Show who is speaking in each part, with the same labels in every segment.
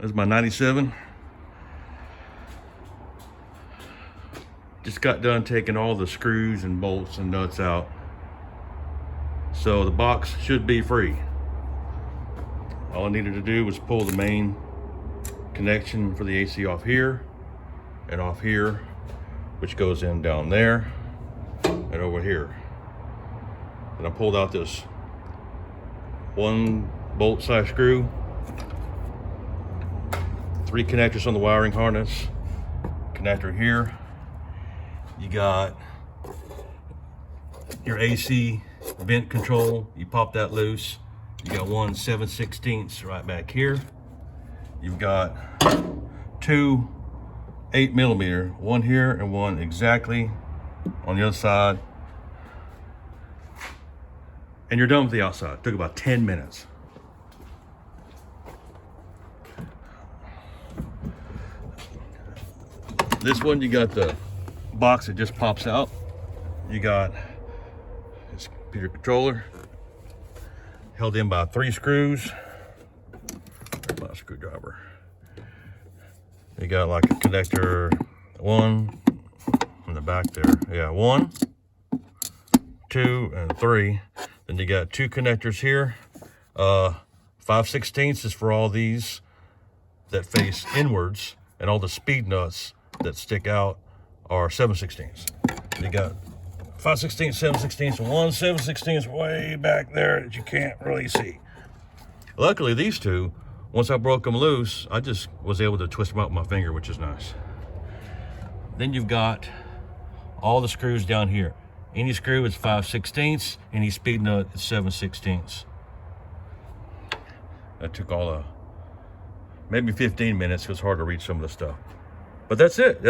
Speaker 1: This is my 97. Just got done taking all the screws and bolts and nuts out. So the box should be free. All I needed to do was pull the main connection for the AC off here and off here, which goes in down there and over here. And I pulled out this one bolt / screw, 3 connectors on the wiring harness, connector here. You got your AC vent control, you pop that loose. You got one 7/16 right back here. You've got 2 8mm, one here and one exactly on the other side. And you're done with the outside. It took about 10 minutes. This one, you got the box that just pops out. You got this computer controller held in by 3 screws. My screwdriver. You got like a connector, 1 in the back there. Yeah, 1, 2, and 3. Then you got 2 connectors here. 5/16 is for all these that face inwards, and all the speed nuts that stick out are 7/16. You got 5/16, 7/16, and 1 7/16 way back there that you can't really see. Luckily, these two, once I broke them loose, I just was able to twist them out with my finger, which is nice. Then you've got all the screws down here. Any screw is 5/16, any speed nut is 7/16. That took maybe 15 minutes. It was hard to read some of the stuff. But that's it.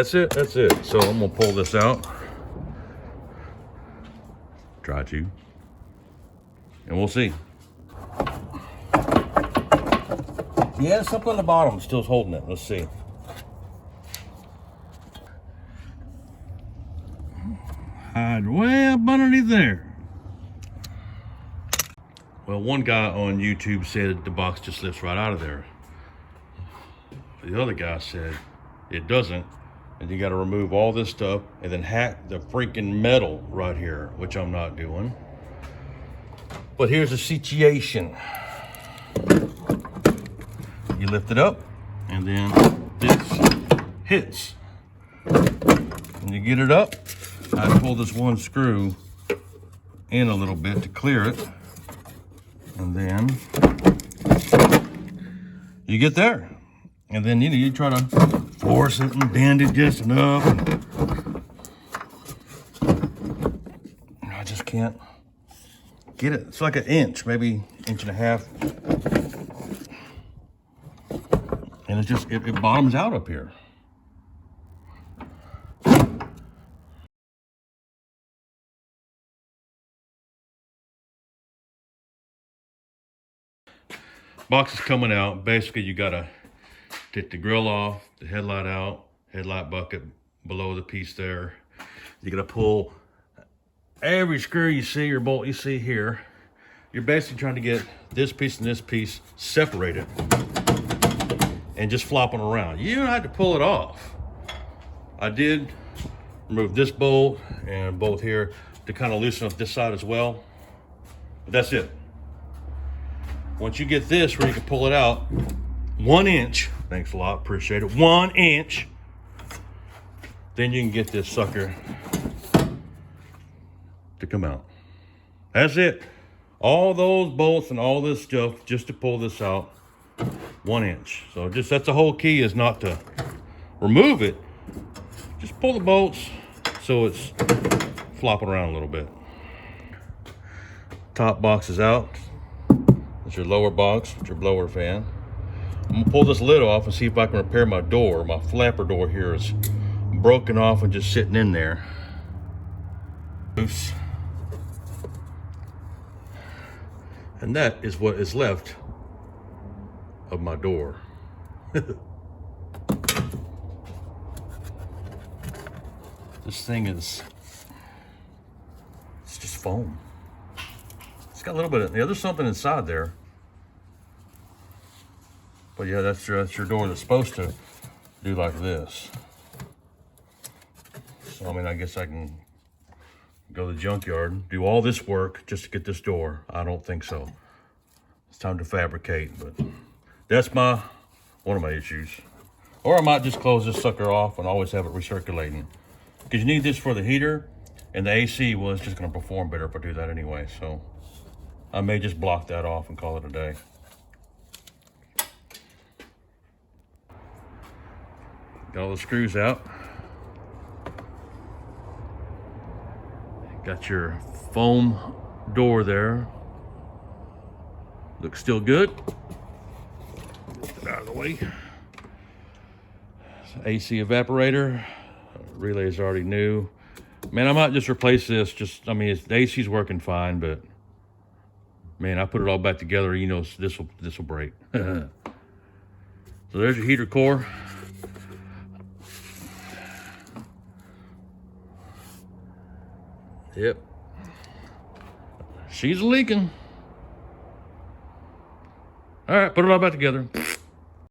Speaker 1: So I'm gonna pull this out. Try to. And we'll see. Yeah, something on the bottom still holding it. Let's see. Hide way up underneath there. Well, one guy on YouTube said the box just lifts right out of there. The other guy said it doesn't, and you got to remove all this stuff and then hack the freaking metal right here, which I'm not doing. But here's the situation. You lift it up, and then this hits. When you get it up, I pull this one screw in a little bit to clear it, and then you get there. And then you try to force it and bend it just enough. I just can't get it. It's like an inch, maybe 1.5 inches. And it's just, it bottoms out up here. Box is coming out. Basically, you gotta take the grill off, the headlight out, headlight bucket below the piece there. You gotta pull every screw you see or bolt you see here. You're basically trying to get this piece and this piece separated and just flopping around. You don't have to pull it off. I did remove this bolt and bolt here to kind of loosen up this side as well. But that's it. Once you get this where you can pull it out, 1 inch, thanks a lot, appreciate it, 1 inch, then you can get this sucker to come out. That's it. All those bolts and all this stuff just to pull this out, 1 inch. So just, that's the whole key, is not to remove it, just pull the bolts so it's flopping around a little bit. Top box is out. That's your lower box with your blower fan. I'm gonna pull this lid off and see if I can repair my door. My flapper door here is broken off and just sitting in there. Loose. And that is what is left of my door. This thing is, it's just foam. It's got a little bit of, yeah, there's something inside there. But yeah, that's your door that's supposed to do like this. So I mean, I guess I can go to the junkyard, do all this work just to get this door. I don't think so. It's time to fabricate, but that's one of my issues. Or I might just close this sucker off and always have it recirculating. Because you need this for the heater, and the AC, well, it's just gonna perform better if I do that anyway. So I may just block that off and call it a day. Got all the screws out. Got your foam door there. Looks still good. Get that out of the way. AC evaporator. Relay is already new. Man, I might just replace this. I mean, the AC's working fine, but man, I put it all back together. You know, this will break. So there's your heater core. Yep. She's leaking. All right, put it all back together.